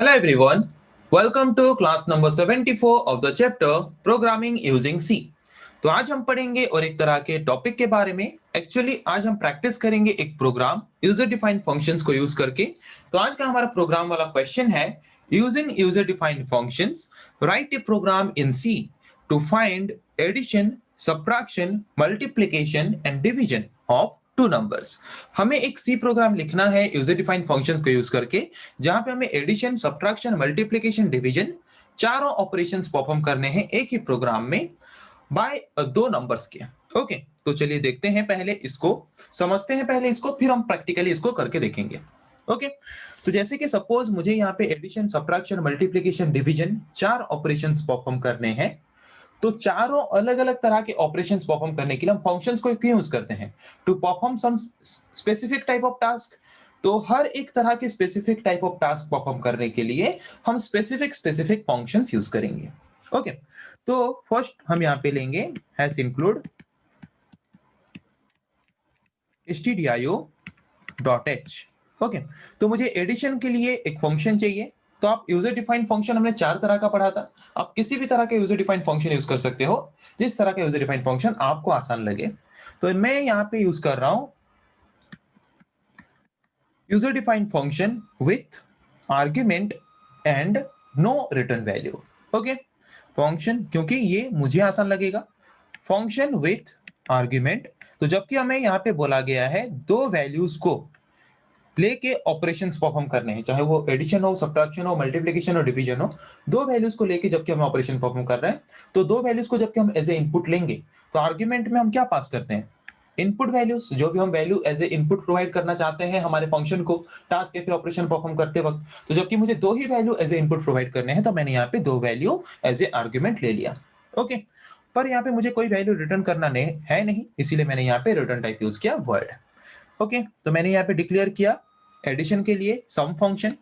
Hello everyone, welcome to class number 74 of the chapter Programming using C। तो आज हम पढ़ेंगे और एक तरह के टॉपिक के बारे में। एक्चुअली आज हम प्रैक्टिस करेंगे एक प्रोग्राम यूजर डिफाइंड फंक्शंस को यूज करके। तो आज का हमारा प्रोग्राम वाला क्वेश्चन है using user defined functions write a program in C to find addition, subtraction, multiplication and division of two numbers. हमें एक सी प्रोग्राम लिखना है यूजर डिफाइंड फंक्शंस को यूज करके, जहां पे हमें एडिशन, सब्ट्रैक्शन, मल्टीप्लिकेशन, डिवीजन चारों ऑपरेशंस परफॉर्म करने हैं एक ही प्रोग्राम में बाय दो नंबर्स के। ओके, तो चलिए देखते हैं, पहले इसको समझते हैं, पहले इसको, फिर हम प्रैक्टिकली इसको करके देखेंगे। ओके, तो जैसे कि सपोज मुझे यहाँ पे एडिशन, सब्ट्रैक्शन, मल्टीप्लिकेशन, डिवीजन चार ऑपरेशंस परफॉर्म करने हैं। तो चारों अलग अलग तरह के ऑपरेशंस परफॉर्म करने के लिए हम फंक्शंस को क्यों यूज करते हैं? To perform some specific type of task. तो हर एक तरह के specific type of task perform करने के लिए हम स्पेसिफिक फंक्शंस यूज करेंगे। ओके, तो फर्स्ट हम यहाँ पे लेंगे हैश इंक्लूड stdio.h। ओके, तो मुझे एडिशन के लिए एक फंक्शन चाहिए। तो आप यूजर डिफाइंड फंक्शन हमने चार तरह का पढ़ा था, आप किसी भी तरह का यूजर डिफाइंड फंक्शन यूज कर सकते हो, जिस तरह का यूजर डिफाइंड फंक्शन आपको आसान लगे। तो मैं यहाँ पे यूज कर रहा हूं user defined function with argument and no return value. Okay, function क्योंकि ये मुझे आसान लगेगा, फंक्शन विथ आर्ग्यूमेंट। तो जबकि हमें यहाँ पे बोला गया है दो वैल्यूज को लेके ऑपरेशंस परफॉर्म करने हैं, चाहे वो एडिशन हो, सब्ट्रैक्शन हो, मल्टीप्लिकेशन हो, डिवीजन हो, दो वैल्यूज को लेके जबकि हम ऑपरेशन परफॉर्म कर रहे हैं। तो दो वैल्यूज को जबकि हम एज ए इनपुट लेंगे, तो आर्ग्यूमेंट में हम क्या पास करते हैं? इनपुट वैल्यूज, जो भी हम value as a input provide करना चाहते हैं हमारे फंक्शन को टास्क या फिर ऑपरेशन परफॉर्म करते वक्त। तो जबकि मुझे दो ही value as a input provide करने हैं, तो मैंने यहाँ पे दो वैल्यू एज ए आर्ग्यूमेंट ले लिया। ओके, पर यहाँ पे मुझे कोई वैल्यू रिटर्न करना नहीं, इसीलिए मैंने यहाँ पे रिटर्न टाइप यूज किया वर्ड। ओके, तो मैंने यहाँ पे डिक्लेयर किया एडिशन के लिए सम फंक्शन,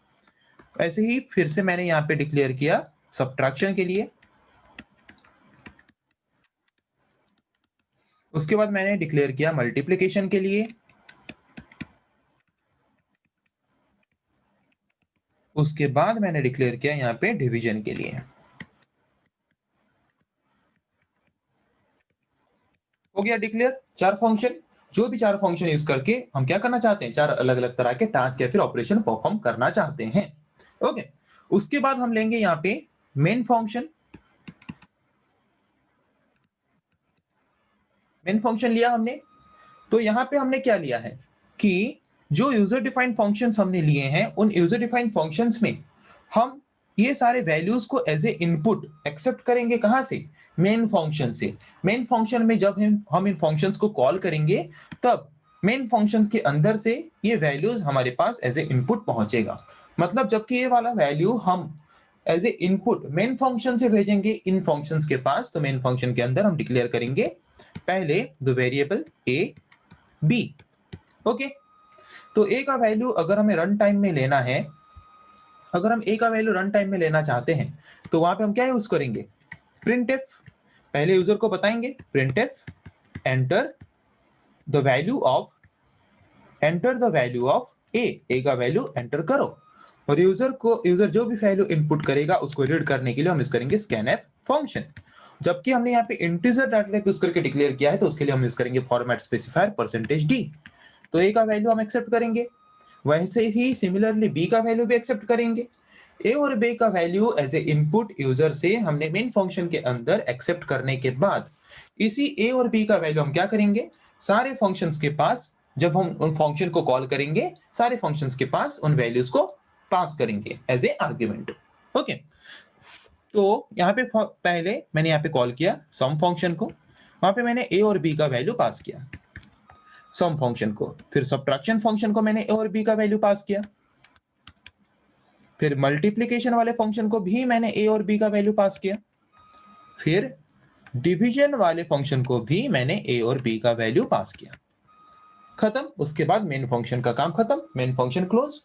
ऐसे ही फिर से मैंने यहाँ पे डिक्लेयर किया सब्ट्रैक्शन के लिए, उसके बाद मैंने डिक्लेयर किया मल्टीप्लिकेशन के लिए, उसके बाद मैंने डिक्लेयर किया यहाँ पे डिवीजन के लिए। हो गया डिक्लेयर चार फंक्शन। जो भी चार फंक्शन यूज करके हम क्या करना चाहते हैं, चार अलग अलग तरह के टास्क या फिर ऑपरेशन परफॉर्म करना चाहते हैं। ओके, उसके बाद हम लेंगे यहाँ पे मेन फंक्शन। मेन फंक्शन लिया हमने, तो यहाँ पे हमने क्या लिया है कि जो यूजर डिफाइंड फंक्शंस हमने लिए हैं, उन यूजर डिफाइंड फंक्शंस में हम ये सारे वैल्यूज को एज ए इनपुट एक्सेप्ट करेंगे। कहां से? मेन फंक्शन से। मेन फंक्शन में जब हम इन फंक्शंस को कॉल करेंगे, तब मेन फंक्शंस के अंदर से ये वैल्यूज हमारे पास एज ए इनपुट पहुंचेगा। मतलब जबकि ये वाला वैल्यू हम as a input main function से भेजेंगे इन फंक्शंस के पास, तो मेन फंक्शन के अंदर हम डिक्लेयर करेंगे पहले the variable A B. Okay, तो ए का वैल्यू अगर हमें रन टाइम में लेना है, अगर हम ए का वैल्यू रन टाइम में लेना चाहते हैं, तो वहां पे हम क्या यूज करेंगे? प्रिंटफ। पहले यूजर को बताएंगे printf enter the value of A का वैल्यू एंटर करो। और यूजर जो भी वैल्यू इनपुट करेगा उसको रीड करने के लिए हम यूज करेंगे स्कैनफ फंक्शन। जबकि हमने यहाँ पे इंटीजर डाटा टाइप यूज करके डिक्लेयर किया है, तो उसके लिए हम यूज करेंगे फॉर्मेट स्पेसिफायर %d। तो ए का वैल्यू हम एक्सेप्ट करेंगे, वैसे ही सिमिलरली बी का वैल्यू भी एक्सेप्ट करेंगे। ए और बी का value as a input user से हमने मेन फंक्शन के अंदर एक्सेप्ट करने के बाद, इसी ए और बी का वैल्यू हम क्या करेंगे? सारे फंक्शंस के पास, जब हम उन फंक्शन को कॉल करेंगे, सारे फंक्शंस के पास उन वैल्यूज को पास करेंगे एज ए आर्ग्यूमेंट। ओके, तो यहाँ पे पहले मैंने यहाँ पे कॉल किया सम फंक्शन को, वहां पे मैंने ए और बी का वैल्यू पास किया सम फंक्शन को। फिर सब्ट्रैक्शन फंक्शन को मैंने ए और बी का वैल्यू पास किया। फिर मल्टीप्लिकेशन वाले फंक्शन को भी मैंने ए और बी का वैल्यू पास किया। फिर डिवीजन वाले फंक्शन को भी मैंने ए और बी का वैल्यू पास किया। खत्म। उसके बाद मेन फंक्शन का काम खत्म, मेन फंक्शन क्लोज।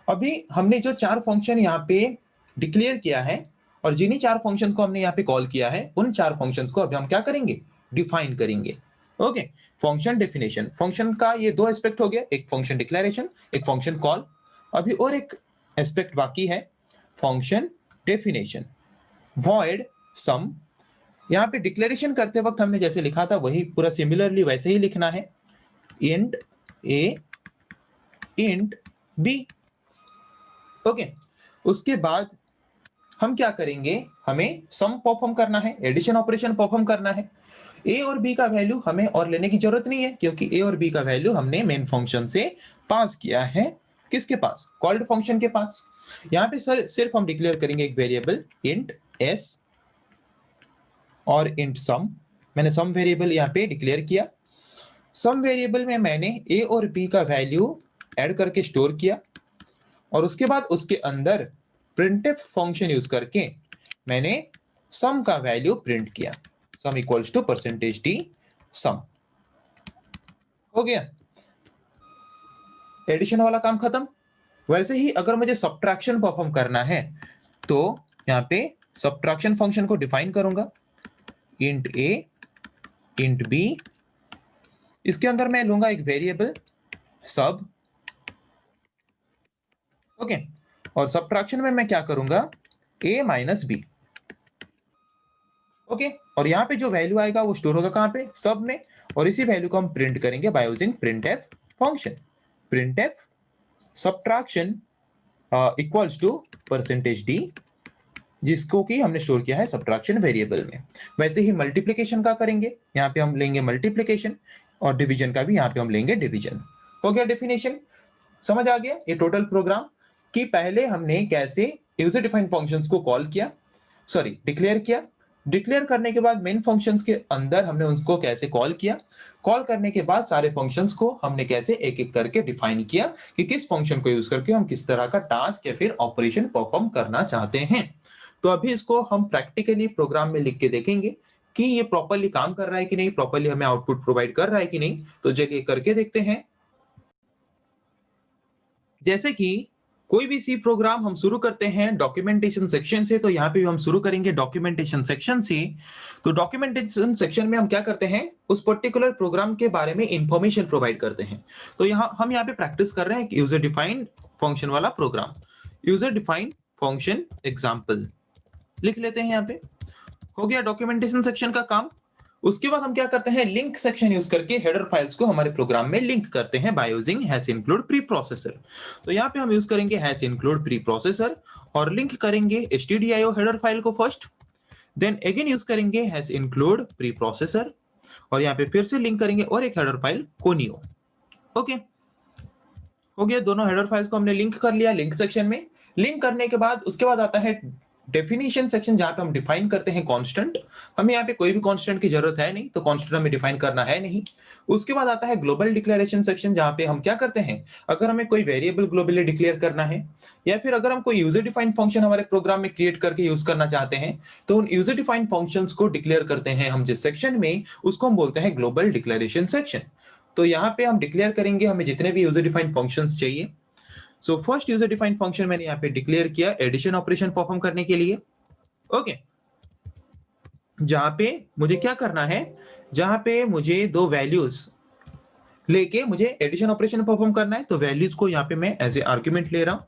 अभी हमने जो चार फंक्शन यहाँ पे डिक्लेयर किया है और जिन्हीं चार फंक्शंस को हमने यहाँ पे कॉल किया है, उन चार फंक्शंस को अभी हम क्या करेंगे? डिफाइन करेंगे। Okay, function definition. फंक्शन का ये दो एस्पेक्ट हो गया, एक फंक्शन डिक्लेरेशन, एक फंक्शन कॉल। अभी और एक एस्पेक्ट बाकी है, फंक्शन डेफिनेशन void sum। यहाँ पे डिक्लेरेशन करते वक्त हमने जैसे लिखा था वही पूरा सिमिलरली वैसे ही लिखना है, int a int b। Okay, उसके बाद हम क्या करेंगे, हमें सम परफॉर्म करना है, एडिशन ऑपरेशन परफॉर्म करना है। ए और बी का वैल्यू हमें और लेने की जरूरत नहीं है, क्योंकि ए और बी का वैल्यू हमने मेन फंक्शन से पास किया है, किसके पास, कॉल्ड फंक्शन के पास। यहाँ पे सिर्फ हम डिक्लेयर करेंगे एक वेरिएबल इंट s और इंट सम। मैंने सम वेरिएबल यहाँ पे डिक्लेयर किया। सम वेरिएबल में मैंने ए और बी का वैल्यू ऐड करके स्टोर किया, और उसके बाद उसके अंदर प्रिंटफ फंक्शन यूज करके मैंने सम का वैल्यू प्रिंट किया, sum equals to percentage D sum. हो गया, एडिशन वाला काम खत्म। वैसे ही अगर मुझे सब्ट्रैक्शन परफॉर्म करना है तो यहाँ पे सब्ट्रैक्शन फंक्शन को डिफाइन करूंगा, इंट a इंट b। इसके अंदर मैं लूंगा एक वेरिएबल सब। ओके, और सब्ट्रैक्शन में मैं क्या करूंगा, a माइनस बी। ओके, और यहाँ पे जो वैल्यू आएगा वो स्टोर होगा कहाँ पे, सब में, और इसी वैल्यू को हम प्रिंट करेंगे by using printf function. Printf subtraction equals to percentage D, जिसको कि हमने स्टोर किया है सब्ट्रैक्शन वेरिएबल में। वैसे ही मल्टीप्लिकेशन का करेंगे, यहाँ पे हम लेंगे मल्टीप्लिकेशन, और डिवीजन का भी यहाँ पे हम लेंगे डिवीजन। हो गया डेफिनेशन, समझ आ गया ये टोटल प्रोग्राम कि पहले हमने कैसे यूजर डिफाइंड फंक्शंस को कॉल किया, सॉरी डिक्लेयर किया। डिक्लेयर करने के बाद मेन फंक्शंस के अंदर हमने उनको कैसे कॉल किया, कॉल करने के बाद सारे फंक्शंस को हमने कैसे एक एक करके डिफाइन किया कि किस फंक्शन को यूज करके हम किस तरह का टास्क या फिर ऑपरेशन परफॉर्म करना चाहते हैं। तो अभी इसको हम प्रैक्टिकली प्रोग्राम में लिख के देखेंगे कि ये प्रॉपर्ली काम कर रहा है कि नहीं, प्रॉपर्ली हमें आउटपुट प्रोवाइड कर रहा है कि नहीं। तो चलिए करके देखते हैं। जैसे कि कोई भी सी प्रोग्राम हम शुरू करते हैं डॉक्यूमेंटेशन सेक्शन से, तो यहाँ पे भी हम शुरू करेंगे डॉक्यूमेंटेशन सेक्शन से। तो डॉक्यूमेंटेशन सेक्शन में हम क्या करते हैं, उस पर्टिकुलर प्रोग्राम के बारे में इंफॉर्मेशन प्रोवाइड करते हैं। तो हम यहाँ पे प्रैक्टिस कर रहे हैं यूजर डिफाइंड फंक्शन वाला program, user defined function example लिख लेते हैं। यहाँ पे हो गया डॉक्यूमेंटेशन सेक्शन का काम। उसके बाद हम क्या करते हैं, लिंक सेक्शन यूज करके हेडर फाइल्स को हमारे प्रोग्राम में लिंक करते हैं by using hash include pre processor. तो यहाँ पे हम यूज करेंगे हैश इंक्लूड प्री प्रोसेसर और लिंक करेंगे stdio हेडर फाइल को फर्स्ट, देन अगेन यूज करेंगे हैश इंक्लूड प्री प्रोसेसर, और यहाँ पे फिर से लिंक करेंगे और एक हेडर फाइल कोनियो। ओके, हो गया, दोनों हेडर फाइल्स को हमने लिंक कर लिया लिंक सेक्शन में। लिंक करने के बाद उसके बाद आता है डेफिनेशन सेक्शन, जहां पे हम डिफाइन करते हैं कांस्टेंट। हमें यहाँ पे कोई भी कांस्टेंट की जरूरत है नहीं, तो कांस्टेंट हमें डिफाइन करना है नहीं। उसके बाद आता है ग्लोबल डिक्लेरेशन सेक्शन, जहां पे हम क्या करते हैं, अगर हमें कोई वेरिएबल ग्लोबली डिक्लेयर करना है, या फिर अगर हम कोई यूजर डिफाइंड फंक्शन हमारे प्रोग्राम में क्रिएट करके यूज करना चाहते हैं, तो उन यूजर डिफाइंड फंक्शंस को डिक्लेयर करते हैं हम जिस सेक्शन में, उसको हम बोलते हैं ग्लोबल डिक्लेरेशन सेक्शन। तो यहाँ पे हम डिक्लेयर करेंगे हमें जितने भी यूजर डिफाइंड फंक्शंस चाहिए। So first user defined function मैंने यहाँ पे डिक्लेयर किया एडिशन ऑपरेशन परफॉर्म करने के लिए। ओके, जहां पे मुझे क्या करना है, जहां पे मुझे दो वैल्यूज लेके मुझे एडिशन ऑपरेशन परफॉर्म करना है, तो वैल्यूज को यहाँ पे मैं एज ए आर्ग्यूमेंट ले रहा हूं।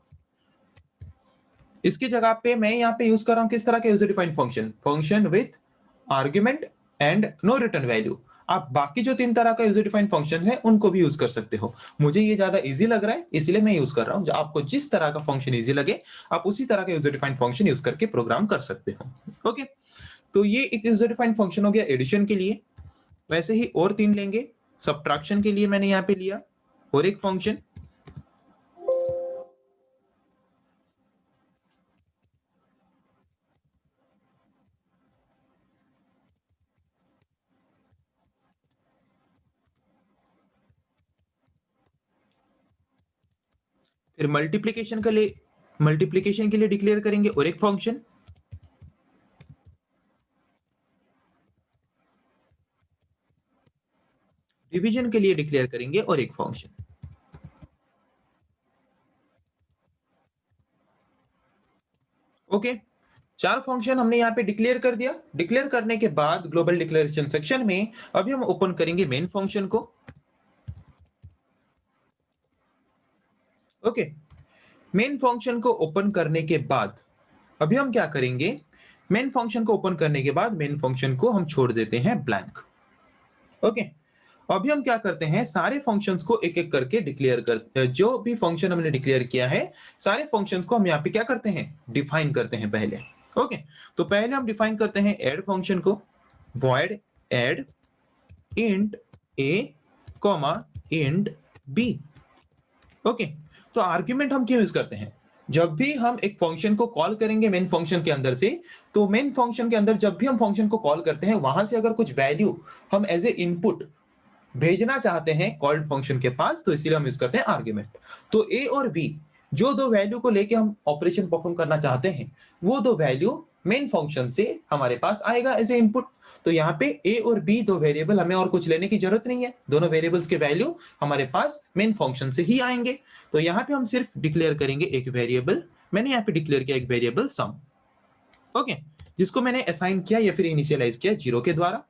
इसकी जगह पे मैं यहाँ पे यूज कर रहा हूं किस तरह के user defined function, function with argument and no return value. आप बाकी जो तीन तरह का यूजर डिफाइंड फंक्शन है उनको भी यूज कर सकते हो। मुझे ये ज्यादा इजी लग रहा है इसलिए मैं यूज कर रहा हूं। आपको जिस तरह का फंक्शन इजी लगे आप उसी तरह का यूजर डिफाइंड फंक्शन यूज करके प्रोग्राम कर सकते हो। ओके, तो ये एक यूजर डिफाइंड फंक्शन हो गया एडिशन के लिए। वैसे ही और तीन लेंगे, सब्ट्रैक्शन के लिए मैंने यहाँ पे लिया और एक फंक्शन, फिर मल्टीप्लिकेशन के लिए डिक्लेयर करेंगे और एक फंक्शन, डिवीजन के लिए डिक्लेयर करेंगे और एक फंक्शन। ओके, चार फंक्शन हमने यहाँ पे डिक्लेयर कर दिया। डिक्लेयर करने के बाद ग्लोबल डिक्लेरेशन सेक्शन में अभी हम ओपन करेंगे मेन फंक्शन को। ओके, मेन फंक्शन को ओपन करने के बाद अभी हम क्या करेंगे, मेन फंक्शन को ओपन करने के बाद मेन फंक्शन को हम छोड़ देते हैं ब्लैंक। ओके, अभी हम क्या करते हैं, सारे फंक्शंस को एक एक करके डिक्लेयर कर, जो भी फंक्शन हमने डिक्लेयर किया है सारे फंक्शंस को हम यहाँ पे क्या करते हैं, डिफाइन करते हैं पहले। ओके, तो पहले हम डिफाइन करते हैं ऐड फंक्शन को, void add int a comma int b। Okay, तो आर्ग्यूमेंट हम क्यों यूज करते हैं, जब भी हम एक फंक्शन को कॉल करेंगे मेन फंक्शन के अंदर से, तो मेन फंक्शन के अंदर जब भी हम फंक्शन को कॉल करते हैं वहां से अगर कुछ वैल्यू हम एज ए इनपुट भेजना चाहते हैं कॉल्ड फंक्शन के पास, तो इसीलिए हम यूज करते हैं आर्ग्यूमेंट। तो ए और बी जो दो वैल्यू को लेके हम ऑपरेशन परफॉर्म करना चाहते हैं, वो दो वैल्यू मेन फंक्शन से हमारे पास आएगा एज ए इनपुट। तो यहाँ पे ए और बी दो वेरिएबल, हमें और कुछ लेने की जरूरत नहीं है, दोनों वेरिएबल्स के वैल्यू हमारे पास मेन फंक्शन से ही आएंगे। तो यहाँ पे हम सिर्फ डिक्लेयर करेंगे एक वेरिएबल, मैंने यहाँ पे डिक्लेयर किया एक वेरिएबल सम। ओके, जिसको मैंने असाइन किया या फिर इनिशियलाइज किया 0 के द्वारा।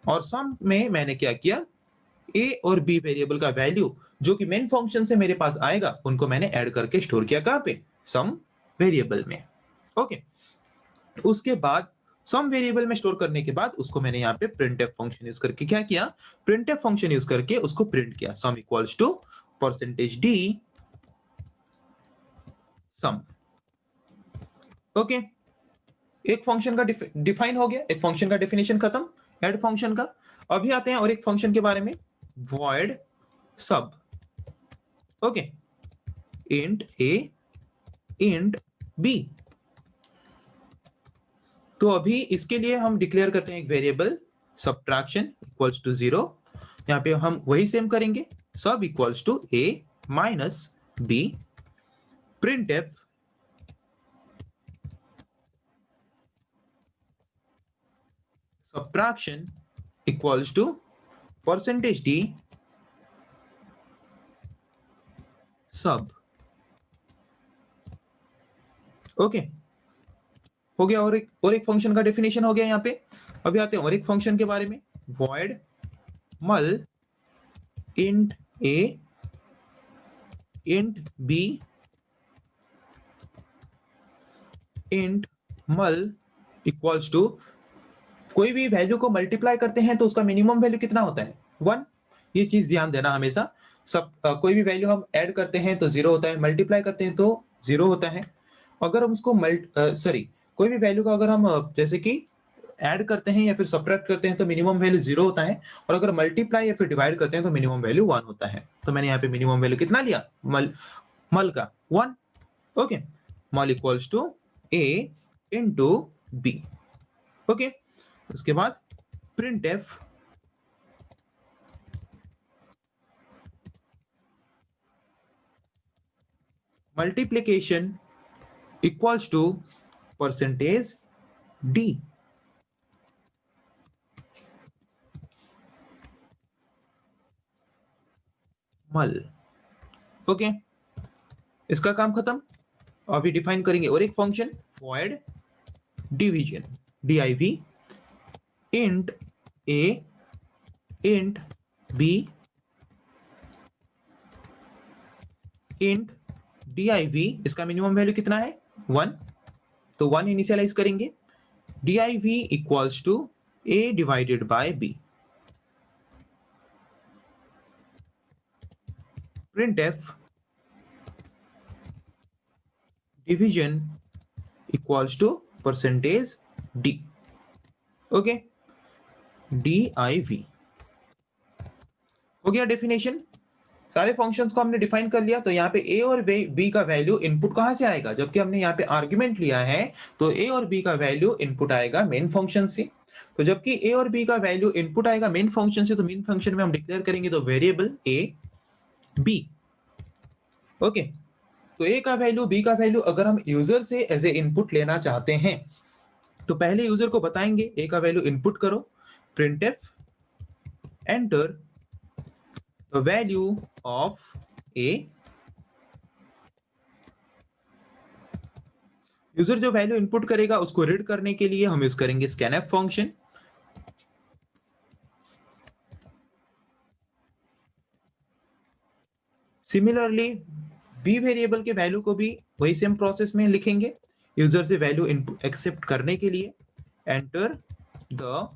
और सम में मैंने क्या किया, ए और बी वेरिएबल का वैल्यू जो कि मेन फंक्शन से मेरे पास आएगा उनको मैंने ऐड करके स्टोर किया, कहां पे, सम वेरिएबल में। ओके, उसके बाद सम वेरिएबल में स्टोर करने के बाद उसको मैंने यहाँ पे प्रिंटफ फंक्शन यूज करके क्या किया, प्रिंटफ फंक्शन यूज करके उसको प्रिंट किया, sum equals to percentage D sum. Okay, एक फंक्शन का डिफाइन हो गया, एक फंक्शन का डेफिनेशन खत्म ऐड फंक्शन का। अभी आते हैं और एक फंक्शन के बारे में, void sub। Okay, int a int b। तो अभी इसके लिए हम डिक्लेयर करते हैं एक वेरिएबल सबट्रैक्शन इक्वल्स टू 0। यहाँ पे हम वही सेम करेंगे, सब equals to a minus b, printf subtraction equals to percentage d सब। ओके, हो गया, और एक फंक्शन का डेफिनेशन हो गया यहाँ पे। अभी आते हैं और एक फंक्शन के बारे में, void mul int a int b int mul equals to, कोई भी वैल्यू को मल्टीप्लाई करते हैं तो उसका मिनिमम वैल्यू कितना होता है, 1। ये चीज ध्यान देना हमेशा, सब कोई भी वैल्यू हम ऐड करते हैं तो 0 होता है, मल्टीप्लाई करते हैं तो 0 होता है। अगर हम उसको कोई भी वैल्यू का अगर हम जैसे कि ऐड करते हैं या फिर सब्ट्रैक्ट करते हैं तो मिनिमम वैल्यू 0 होता है, और अगर मल्टीप्लाई या फिर डिवाइड करते हैं तो मिनिमम वैल्यू 1 होता है। तो मैंने यहाँ पे मिनिमम वैल्यू कितना लिया, मल का 1। Okay, mul equals to a into b। Okay, उसके बाद printf multiplication equals to percentage d mul. Okay, इसका काम खत्म। अभी डिफाइन करेंगे और एक function, void division div int a int b int div, इसका मिनिमम वैल्यू कितना है, 1। तो 1 इनिशियलाइज करेंगे, div equals to a divided by b। printf division equals to percentage d। Okay, div हो गया डेफिनेशन। सारे फंक्शंस को हमने डिफाइन कर लिया। तो यहाँ पे a और b का वैल्यू इनपुट कहां से आएगा, जबकि हमने यहाँ पे आर्गुमेंट लिया है, तो a और b का वैल्यू इनपुट आएगा मेन फंक्शन से। तो जबकि a और b का वैल्यू इनपुट आएगा मेन फंक्शन से, तो मेन फंक्शन में हम डिक्लेयर करेंगे तो वेरिएबल a b। ओके, तो a का वैल्यू b का वैल्यू अगर हम यूजर से एज ए इनपुट लेना चाहते हैं तो पहले यूजर को बताएंगे a का वैल्यू इनपुट करो, printf enter the value of a। User जो वैल्यू इनपुट करेगा उसको रीड करने के लिए हम यूज करेंगे scanf function. Similarly B variable के वैल्यू को भी वही सेम प्रोसेस में लिखेंगे, यूजर से वैल्यू इनपुट एक्सेप्ट करने के लिए enter the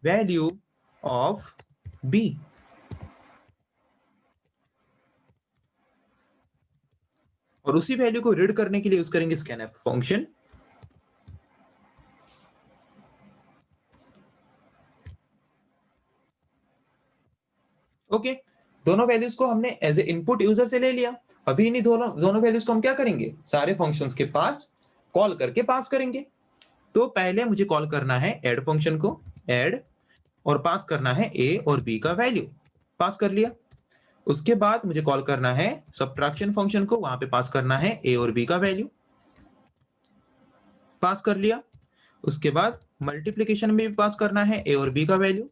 value of B, और उसी वैल्यू को रीड करने के लिए यूज करेंगे स्कैनफ फंक्शन। ओके, दोनों वैल्यूज को हमने एज ए इनपुट यूजर से ले लिया। अभी इन्हीं दोनों वैल्यूज को हम क्या करेंगे, सारे फंक्शंस के पास कॉल करके पास करेंगे। तो पहले मुझे कॉल करना है ऐड फंक्शन को, ऐड, और पास करना है ए और बी का वैल्यू, पास कर लिया। उसके बाद मुझे कॉल करना है सब्ट्रैक्शन फंक्शन को, वहां पे पास करना है ए और बी का वैल्यू, पास कर लिया। उसके बाद मल्टीप्लिकेशन में भी पास करना है ए और बी का वैल्यू,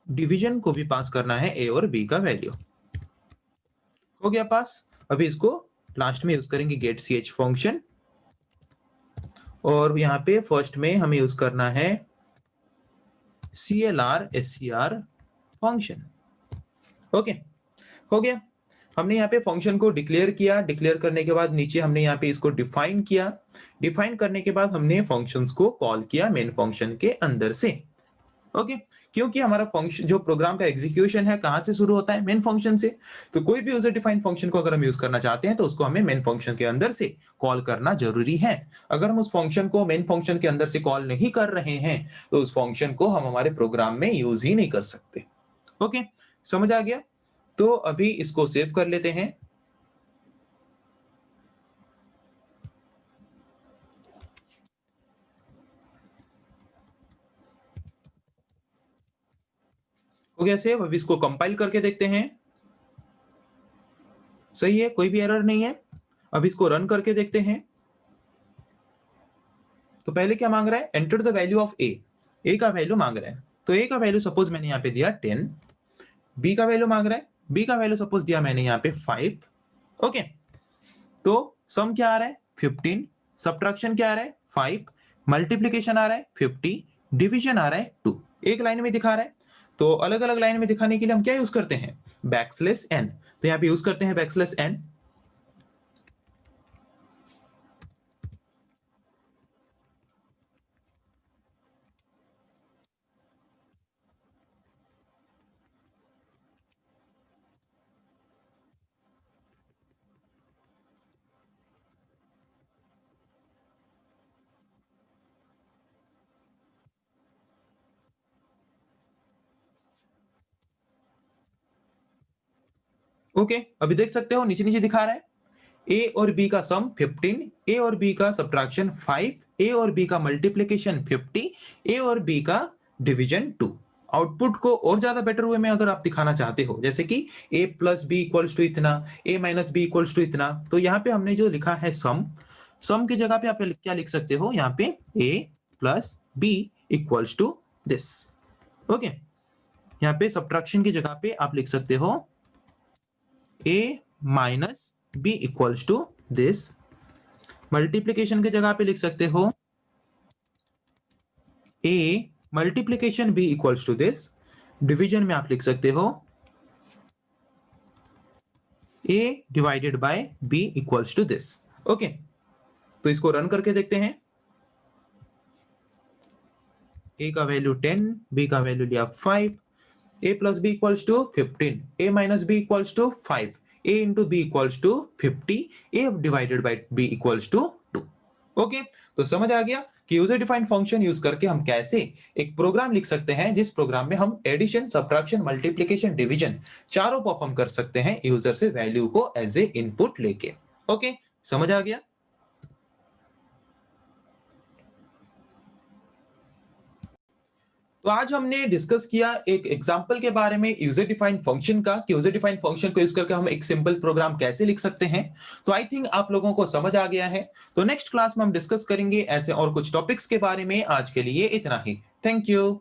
डिवीजन को भी पास करना है ए और बी का वैल्यू। हो गया पास। अभी इसको लास्ट में यूज करेंगे गेट सी एच फंक्शन, और यहाँ पे फर्स्ट में हमें यूज करना है CLR SCR फंक्शन। ओके, हो गया। हमने यहाँ पे फंक्शन को डिक्लेयर किया, डिक्लेयर करने के बाद नीचे हमने यहाँ पे इसको डिफाइन किया, डिफाइन करने के बाद हमने फंक्शंस को कॉल किया मेन फंक्शन के अंदर से। ओके, क्योंकि हमारा फंक्शन जो प्रोग्राम का एग्जीक्यूशन है कहां से शुरू होता है, मेन फंक्शन से। तो कोई भी यूजर डिफाइंड फंक्शन को अगर हम यूज करना चाहते हैं तो उसको हमें मेन फंक्शन के अंदर से कॉल करना जरूरी है। अगर हम उस फंक्शन को मेन फंक्शन के अंदर से कॉल नहीं कर रहे हैं तो उस फंक्शन को हम हमारे प्रोग्राम में यूज ही नहीं कर सकते। ओके, समझ आ गया। तो अभी इसको सेव कर लेते हैं। हो गया सेव। अभी इसको कंपाइल करके देखते हैं। सही है, कोई भी एरर नहीं है। अब इसको रन करके देखते हैं। तो पहले क्या मांग रहा है, enter the value of A का वैल्यू मांग रहा है। तो ए का वैल्यू सपोज मैंने यहाँ पे दिया 10, बी का वैल्यू मांग रहा है, बी का वैल्यू सपोज दिया मैंने यहाँ पे 5। ओके, तो सम क्या आ रहा है 15, सब्ट्रैक्शन क्या आ रहा है 5, मल्टीप्लीकेशन आ रहा है 50, डिवीजन आ रहा है 2। एक लाइन में दिखा रहा है। तो अलग अलग लाइन में दिखाने के लिए हम क्या यूज करते हैं, बैकस्लैश एन। तो यहाँ पे यूज करते हैं बैकस्लैश एन। ओके, अभी देख सकते हो नीचे नीचे दिखा रहा है ए और बी का सम 15, ए और बी का सब्ट्रैक्शन 5, ए और बी का मल्टीप्लिकेशन 50, ए और बी का डिवीजन 2। आउटपुट को और ज्यादा बेटर वे में अगर आप दिखाना चाहते हो, जैसे कि a plus B equals to इतना, a minus B equals to इतना, तो यहाँ पे हमने जो लिखा है सम, सम की जगह पे आप क्या लिख सकते हो, यहाँ पे a plus B equals to this. Okay, यहाँ पे सब्ट्रैक्शन की जगह पे आप लिख सकते हो a minus b equals to this. Multiplication की जगह पे लिख सकते हो a multiplication b equals to this. Division में आप लिख सकते हो a divided by b equals to this. Okay, तो इसको रन करके देखते हैं। a का वैल्यू 10, b का वैल्यू लिया 5, a plus b equals to 15, a minus b equals to 5, a into B equals to 50, a divided by b equals to 2। Okay, तो समझ आ गया कि यूजर डिफाइंड फंक्शन यूज करके हम कैसे एक प्रोग्राम लिख सकते हैं जिस प्रोग्राम में हम एडिशन, सब्ट्रैक्शन, मल्टीप्लिकेशन, डिवीजन चारों परफॉर्म कर सकते हैं यूजर से वैल्यू को एज ए इनपुट लेके। ओके, समझ आ गया। तो आज हमने डिस्कस किया एक एग्जांपल के बारे में यूजर डिफाइंड फंक्शन का, कि यूजर डिफाइंड फंक्शन को यूज करके हम एक सिंपल प्रोग्राम कैसे लिख सकते हैं। तो आई थिंक आप लोगों को समझ आ गया है। तो नेक्स्ट क्लास में हम डिस्कस करेंगे ऐसे और कुछ टॉपिक्स के बारे में। आज के लिए इतना ही। Thank you.